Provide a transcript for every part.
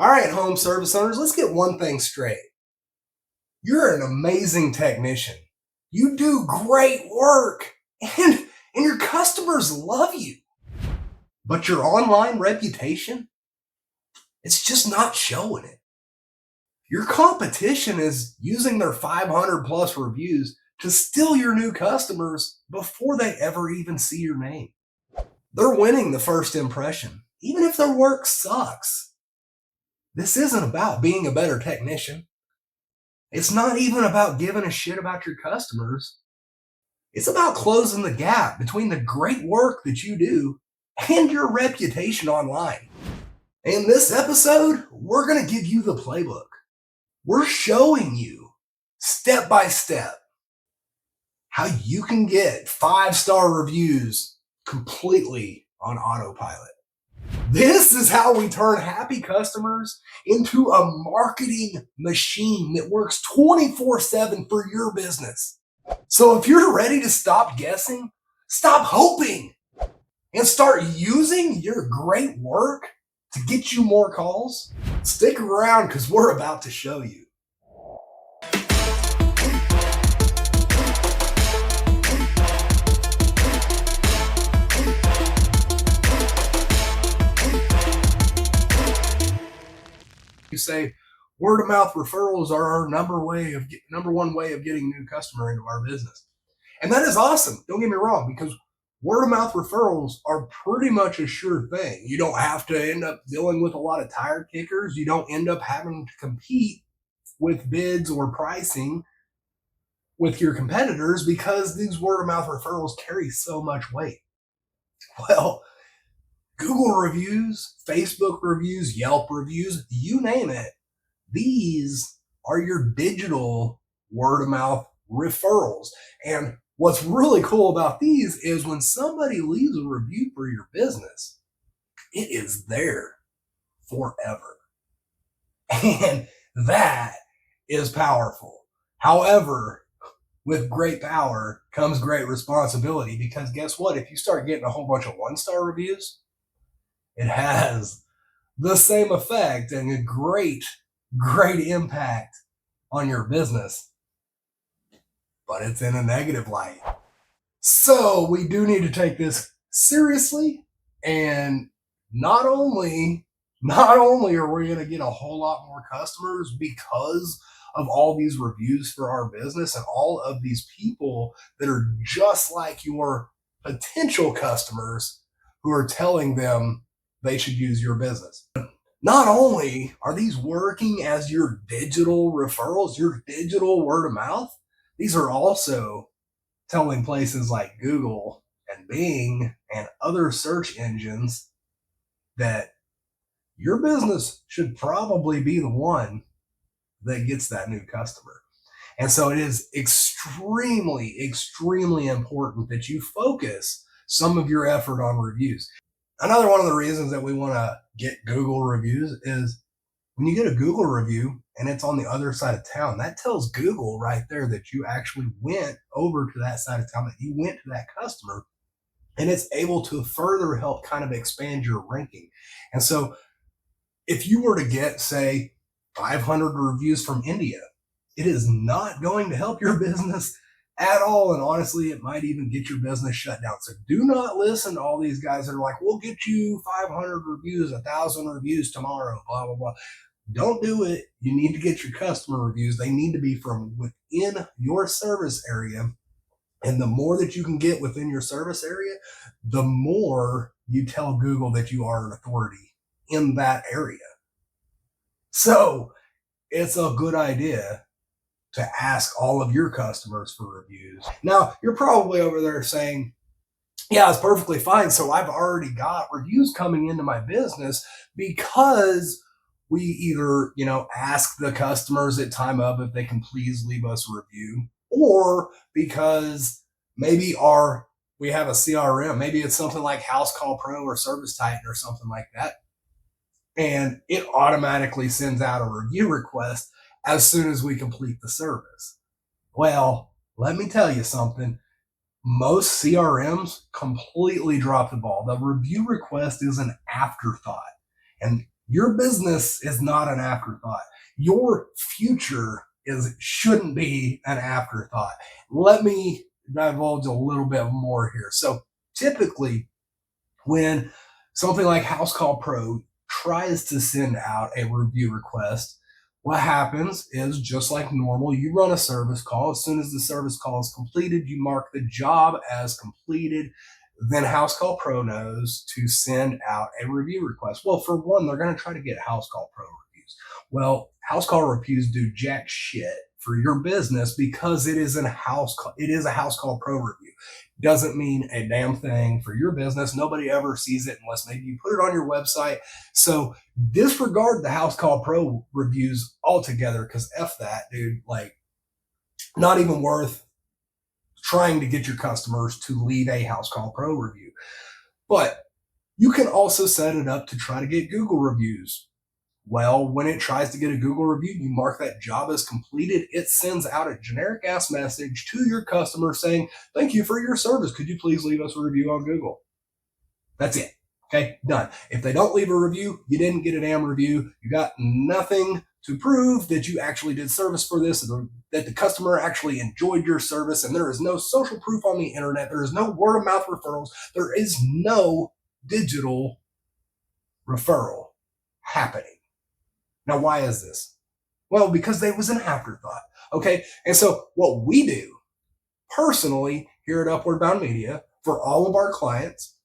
All right, home service owners, let's get one thing straight. You're an amazing technician. You do great work, and, and your customers love you. But your online reputation, it's just not showing it. Your competition is using their 500 plus reviews to steal your new customers before they ever even see your name. They're winning the first impression, even if their work sucks. This isn't about being a better technician. It's not even about giving a shit about your customers. It's about closing the gap between the great work that you do and your reputation online. In this episode, we're going to give you the playbook. We're showing you step by step how you can get 5-star reviews completely on autopilot. This is how we turn happy customers into a marketing machine that works 24/7 for your business. So if you're ready to stop guessing, stop hoping, and start using your great work to get you more calls, stick around because we're about to show you. You say word of mouth referrals are our number one way of getting new customer into our business. And that is awesome. Don't get me wrong, because word of mouth referrals are pretty much a sure thing. You don't have to end up dealing with a lot of tire kickers. You don't end up having to compete with bids or pricing with your competitors because these word of mouth referrals carry so much weight. Well, Google reviews, Facebook reviews, Yelp reviews, you name it. These are your digital word of mouth referrals. And what's really cool about these is when somebody leaves a review for your business, it is there forever. And that is powerful. However, with great power comes great responsibility, because guess what? If you start getting a whole bunch of 1-star reviews, it has the same effect and a great impact on your business, but it's in a negative light. So we do need to take this seriously, and not only are we going to get a whole lot more customers because of all these reviews for our business and all of these people that are just like your potential customers who are telling them they should use your business. Not only are these working as your digital referrals, your digital word of mouth, these are also telling places like Google and Bing and other search engines that your business should probably be the one that gets that new customer. And so it is extremely important that you focus some of your effort on reviews. Another one of the reasons that we want to get Google reviews is when you get a Google review and it's on the other side of town, that tells Google right there that you actually went over to that side of town, that you went to that customer, and it's able to further help kind of expand your ranking. And so if you were to get, say, 500 reviews from India, it is not going to help your business at all. And honestly, it might even get your business shut down. So do not listen to all these guys that are like, we'll get you 500 reviews, 1,000 reviews tomorrow, blah, blah, blah. Don't do it. You need to get your customer reviews. They need to be from within your service area. And the more that you can get within your service area, the more you tell Google that you are an authority in that area. So it's a good idea to ask all of your customers for reviews. Now, you're probably over there saying, yeah, it's perfectly fine. So I've already got reviews coming into my business because we either, ask the customers at time of if they can please leave us a review, or because maybe we have a CRM, maybe it's something like House Call Pro or Service Titan or something like that. And it automatically sends out a review request as soon as we complete the service. Well, let me tell you something. Most CRMs completely drop the ball. The review request is an afterthought. And Your business is not an afterthought. Your future shouldn't be an afterthought. Let me divulge a little bit more here. So typically when something like House Call Pro tries to send out a review request, what happens is just like normal, you run a service call. As soon as the service call is completed, you mark the job as completed. Then House Call Pro knows to send out a review request. Well, for one, they're going to try to get House Call Pro reviews. Well, House Call reviews do jack shit for your business because it is a House Call Pro review. Doesn't mean a damn thing for your business. Nobody ever sees it unless maybe you put it on your website. So disregard the House Call Pro reviews altogether because F that, dude. Like, not even worth trying to get your customers to leave a House Call Pro review. But you can also set it up to try to get Google reviews. Well, when it tries to get a Google review, you mark that job as completed. It sends out a generic ass message to your customer saying, thank you for your service. Could you please leave us a review on Google? That's it. Okay, done. If they don't leave a review, you didn't get a damn review. You got nothing to prove that you actually did service for this, that the customer actually enjoyed your service, and there is no social proof on the internet. There is no word of mouth referrals. There is no digital referral happening. Now, why is this? Well, because they was an afterthought. Okay. And so what we do personally here at Upward Bound Media for all of our clients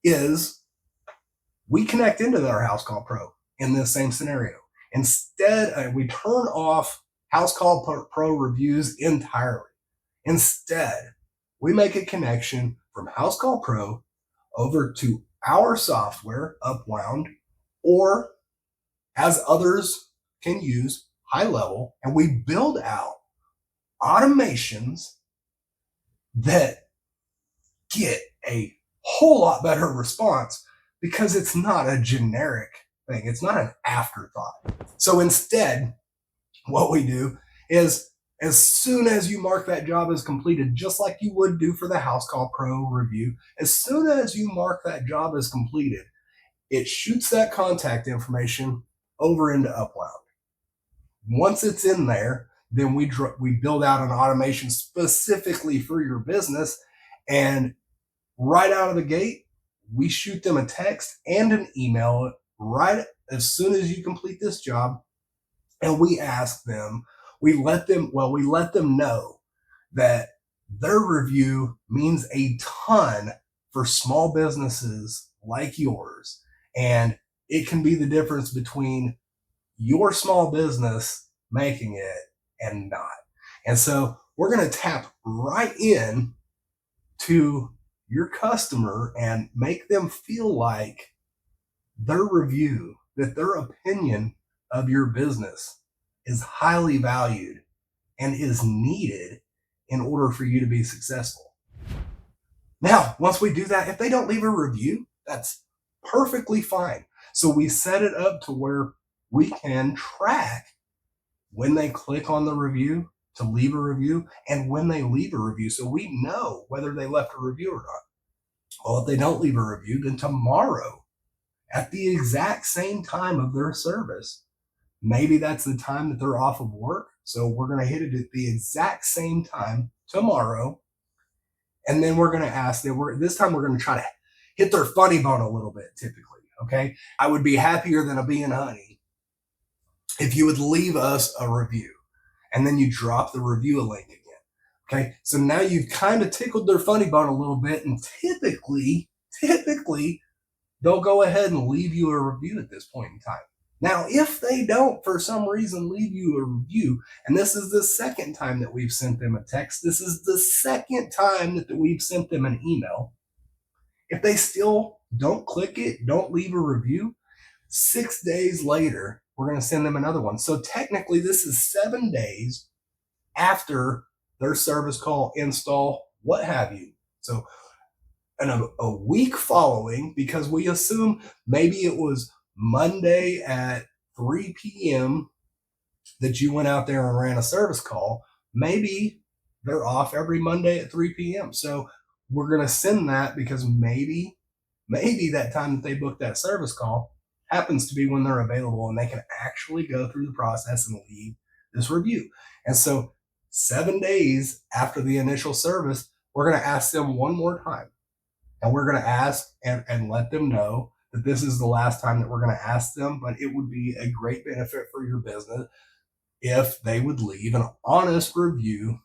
is we connect into their House Call Pro in this same scenario. Instead, we turn off House Call Pro reviews entirely. Instead, we make a connection from House Call Pro over to our software, Upwound, or as others can use, High Level, and we build out automations that get a whole lot better response because it's not a generic thing. It's not an afterthought. So instead, what we do is as soon as you mark that job as completed, just like you would do for the House Call Pro review, as soon as you mark that job as completed, it shoots that contact information over into Upwound. Once it's in there, then we build out an automation specifically for your business, and right out of the gate, we shoot them a text and an email right as soon as you complete this job, and we ask them, we let them know that their review means a ton for small businesses like yours, and it can be the difference between your small business making it and not. And so we're going to tap right in to your customer and make them feel like their review, that their opinion of your business is highly valued and is needed in order for you to be successful. Now, once we do that, if they don't leave a review, that's perfectly fine. So we set it up to where we can track when they click on the review to leave a review and when they leave a review. So we know whether they left a review or not. Well, if they don't leave a review, then tomorrow at the exact same time of their service, maybe that's the time that they're off of work. So we're going to hit it at the exact same time tomorrow. And then we're going to ask them, this time we're going to try to hit their funny bone a little bit typically. Okay. I would be happier than a bee and honey if you would leave us a review and then you drop the review link again. Okay. So now you've kind of tickled their funny bone a little bit, and typically they'll go ahead and leave you a review at this point in time. Now, if they don't, for some reason, leave you a review, and this is the second time that we've sent them a text, this is the second time that we've sent them an email. If they still don't click it, don't leave a review, 6 days later, we're going to send them another one. So technically, this is 7 days after their service call, install, what have you. So a week following, because we assume maybe it was Monday at 3 p.m. that you went out there and ran a service call, maybe they're off every Monday at 3 p.m. So we're going to send that because maybe that time that they booked that service call, happens to be when they're available and they can actually go through the process and leave this review. And so 7 days after the initial service, we're going to ask them one more time. And we're going to ask and let them know that this is the last time that we're going to ask them, but it would be a great benefit for your business if they would leave an honest review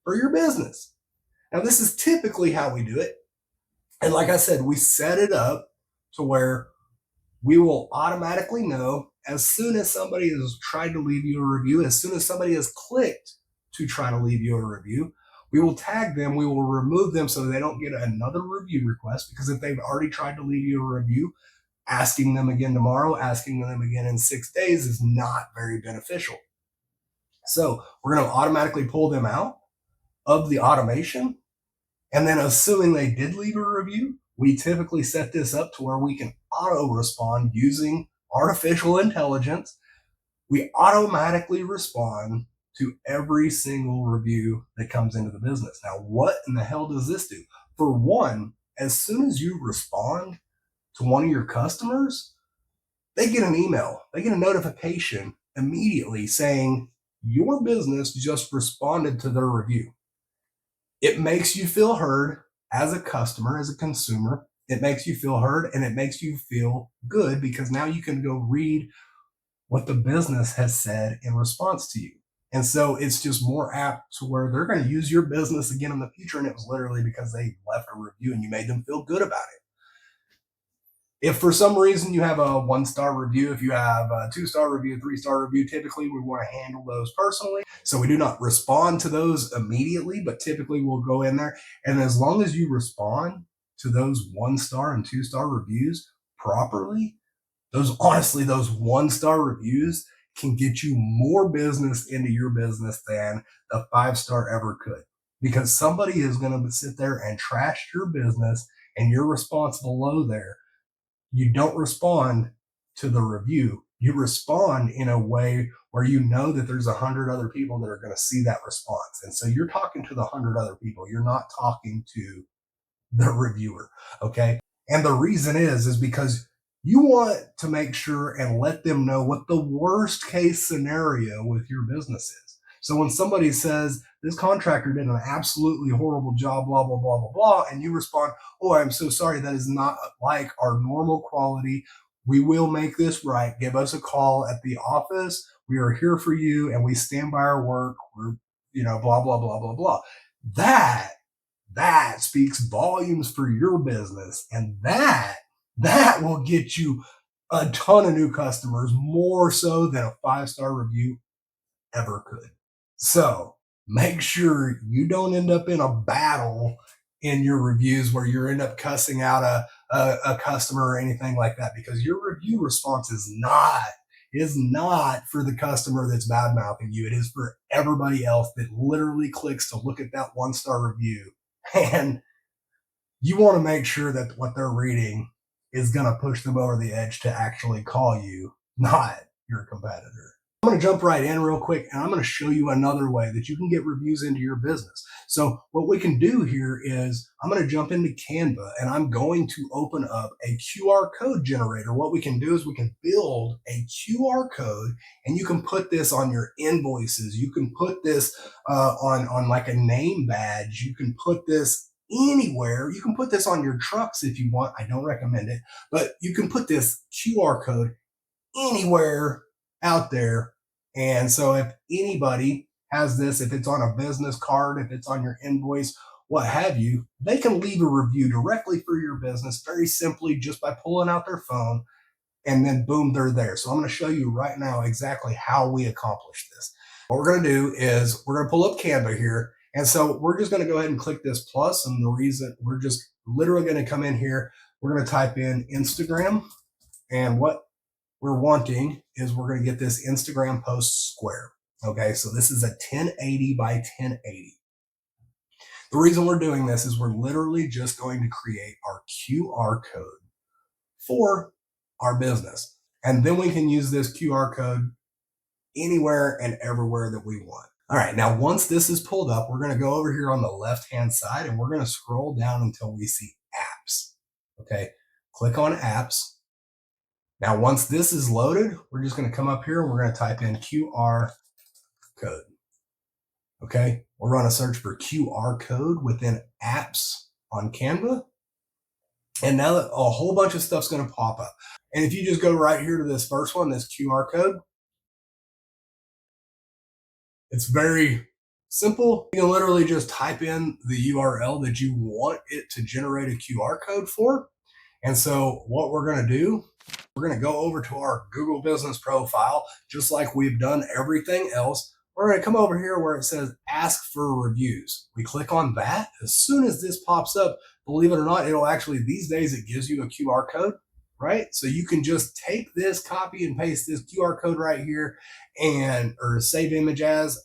for your business. Now, this is typically how we do it. And like I said, we set it up to where we will automatically know as soon as somebody has tried to leave you a review, as soon as somebody has clicked to try to leave you a review, we will tag them, we will remove them so they don't get another review request, because if they've already tried to leave you a review, asking them again tomorrow, asking them again in 6 days is not very beneficial. So we're going to automatically pull them out of the automation. And then assuming they did leave a review, we typically set this up to where we can auto respond using artificial intelligence. We automatically respond to every single review that comes into the business. Now, what in the hell does this do? For one, as soon as you respond to one of your customers, they get an email, they get a notification immediately saying your business just responded to their review. It makes you feel heard as a customer, as a consumer. It makes you feel heard and it makes you feel good because now you can go read what the business has said in response to you. And so it's just more apt to where they're going to use your business again in the future. And it was literally because they left a review and you made them feel good about it. If for some reason you have a 1-star review, if you have a 2-star review, 3-star review, typically we want to handle those personally. So we do not respond to those immediately, but typically we'll go in there. And as long as you respond to those 1-star and 2-star reviews properly, those 1-star reviews can get you more business into your business than the 5-star ever could. Because somebody is going to sit there and trash your business and your response below there. You don't respond to the review. You respond in a way where you know that there's 100 other people that are going to see that response. And so you're talking to the 100 other people. You're not talking to the reviewer. Okay. And the reason is because you want to make sure and let them know what the worst case scenario with your business is. So when somebody says this contractor did an absolutely horrible job, blah, blah, blah, blah, blah, and you respond, oh, I'm so sorry. That is not like our normal quality. We will make this right. Give us a call at the office. We are here for you and we stand by our work. We're, blah, blah, blah, blah, blah. That speaks volumes for your business. And that will get you a ton of new customers, more so than a 5-star review ever could. So make sure you don't end up in a battle in your reviews where you end up cussing out a customer or anything like that, because your review response is not for the customer that's bad mouthing you. It is for everybody else that literally clicks to look at that 1-star review. And you want to make sure that what they're reading is going to push them over the edge to actually call you, not your competitor. I'm going to jump right in real quick and I'm going to show you another way that you can get reviews into your business. So what we can do here is I'm going to jump into Canva and I'm going to open up a QR code generator. What we can do is we can build a QR code and you can put this on your invoices. You can put this on like a name badge. You can put this anywhere. You can put this on your trucks if you want. I don't recommend it, but you can put this QR code anywhere out there. And so if anybody has this, if it's on a business card, if it's on your invoice, what have you, they can leave a review directly for your business very simply just by pulling out their phone, and then boom, they're there. So I'm going to show you right now exactly how we accomplish this. What we're going to do is we're going to pull up Canva here. And so we're just going to go ahead and click this plus. And the reason we're just literally going to come in here, we're going to type in Instagram, and what we're wanting is we're going to get this Instagram post square. Okay, so this is a 1080 by 1080. The reason we're doing this is we're literally just going to create our QR code for our business. And then we can use this QR code anywhere and everywhere that we want. All right, now once this is pulled up, we're going to go over here on the left-hand side and we're going to scroll down until we see apps. Okay, click on apps. Now, once this is loaded, we're just going to come up here and we're going to type in QR code. Okay. We'll run a search for QR code within apps on Canva. And now that a whole bunch of stuff's going to pop up. And if you just go right here to this first one, this QR code, it's very simple. You can literally just type in the URL that you want it to generate a QR code for. And so what we're going to do, we're going to go over to our Google Business profile, just like we've done everything else. We're going to come over here where it says ask for reviews. We click on that. As soon as this pops up, believe it or not, it'll actually, these days, it gives you a QR code, right? So you can just take this, copy and paste this QR code right here or save image as,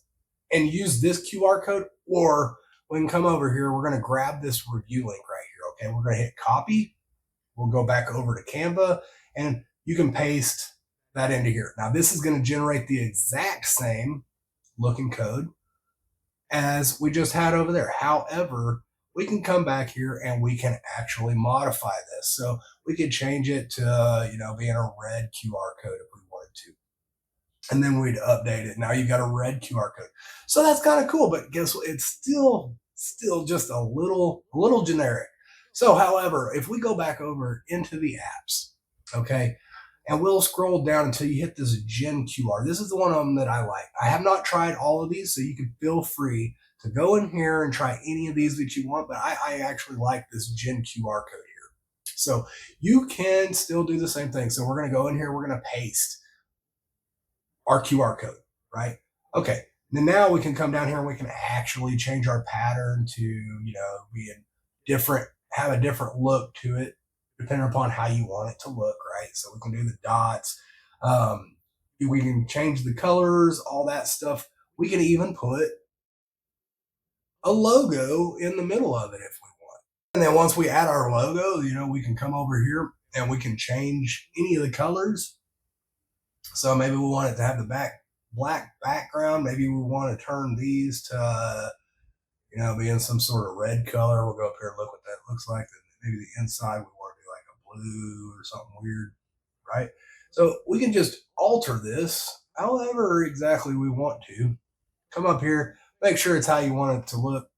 and use this QR code, or we can come over here. We're going to grab this review link right here. Okay. We're going to hit copy. We'll go back over to Canva and you can paste that into here. Now, this is going to generate the exact same looking code as we just had over there. However, we can come back here and we can actually modify this. So we could change it to, being a red QR code if we wanted to. And then we'd update it. Now you got a red QR code. So that's kind of cool, but guess what? It's still just a little generic. So, however, if we go back over into the apps, okay, and we'll scroll down until you hit this Gen QR. This is the one of them that I like. I have not tried all of these, so you can feel free to go in here and try any of these that you want, but I actually like this Gen QR code here. So you can still do the same thing. So we're going to go in here, we're going to paste our QR code, right? Okay. Then now we can come down here and we can actually change our pattern to, be have a different look to it, depending upon how you want it to look, right? So we can do the dots. We can change the colors, all that stuff. We can even put a logo in the middle of it if we want. And then once we add our logo, we can come over here and we can change any of the colors. So maybe we want it to have the black background. Maybe we want to turn these to, be in some sort of red color. We'll go up here and look what that looks like. And maybe the inside we want to be like a blue or something weird, right? So we can just alter this however exactly we want to. Come up here, make sure it's how you want it to look.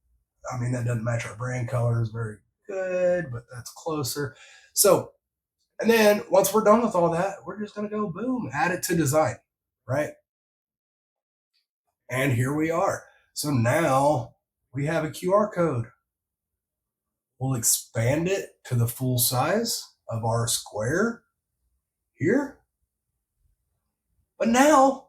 I mean, that doesn't match our brand colors very good, but that's closer. So, and then once we're done with all that, we're just going to go boom, add it to design, right? And here we are. So now we have a QR code. We'll expand it to the full size of our square here. But now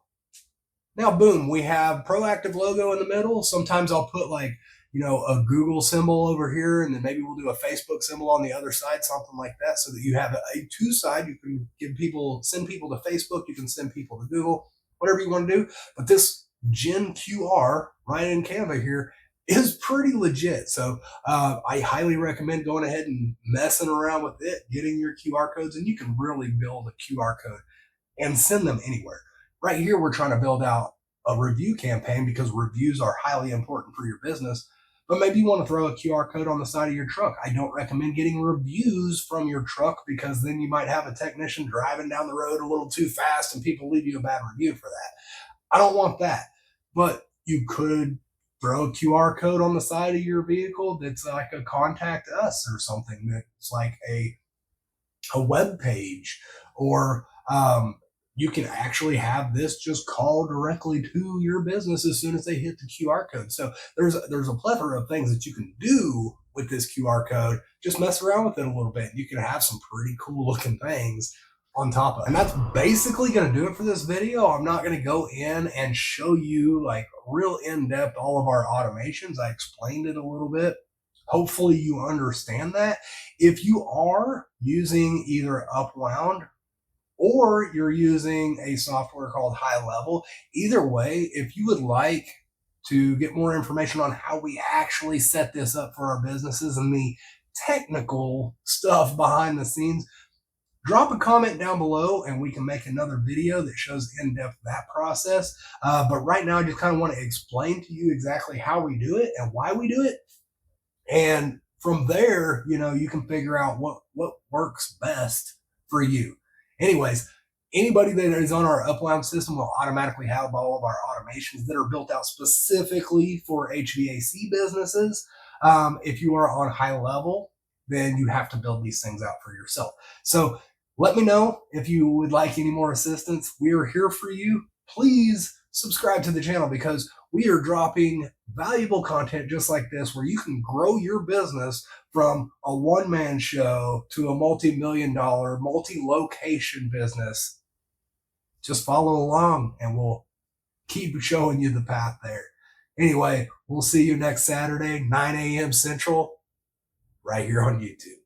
boom, we have proactive logo in the middle. Sometimes I'll put like, a Google symbol over here, and then maybe we'll do a Facebook symbol on the other side, something like that, so that you have a two side. You can send people to Facebook, you can send people to Google, whatever you want to do. But this Gen QR right in Canva here is pretty legit. So I highly recommend going ahead and messing around with it, getting your QR codes, and you can really build a QR code and send them anywhere. Right here, we're trying to build out a review campaign because reviews are highly important for your business. But maybe you want to throw a QR code on the side of your truck. I don't recommend getting reviews from your truck because then you might have a technician driving down the road a little too fast and people leave you a bad review for that. I don't want that. But you could throw a QR code on the side of your vehicle that's like a contact us or something that's like a web page, or you can actually have this just call directly to your business as soon as they hit the QR code. So there's a plethora of things that you can do with this QR code. Just mess around with it a little bit. You can have some pretty cool looking things on top of it. And that's basically going to do it for this video. I'm not going to go in and show you like real in-depth all of our automations. I explained it a little bit. Hopefully you understand that. If you are using either Upwound or you're using a software called High Level, either way, if you would like to get more information on how we actually set this up for our businesses and the technical stuff behind the scenes, drop a comment down below and we can make another video that shows in depth that process. But right now, I just kind of want to explain to you exactly how we do it and why we do it. And from there, you can figure out what works best for you. Anyways, anybody that is on our upline system will automatically have all of our automations that are built out specifically for HVAC businesses. If you are on high level, then you have to build these things out for yourself. So let me know if you would like any more assistance. We are here for you. Please subscribe to the channel because we are dropping valuable content just like this where you can grow your business from a one-man show to a multi-million-dollar, multi-location business. Just follow along and we'll keep showing you the path there. Anyway, we'll see you next Saturday, 9 a.m. Central, right here on YouTube.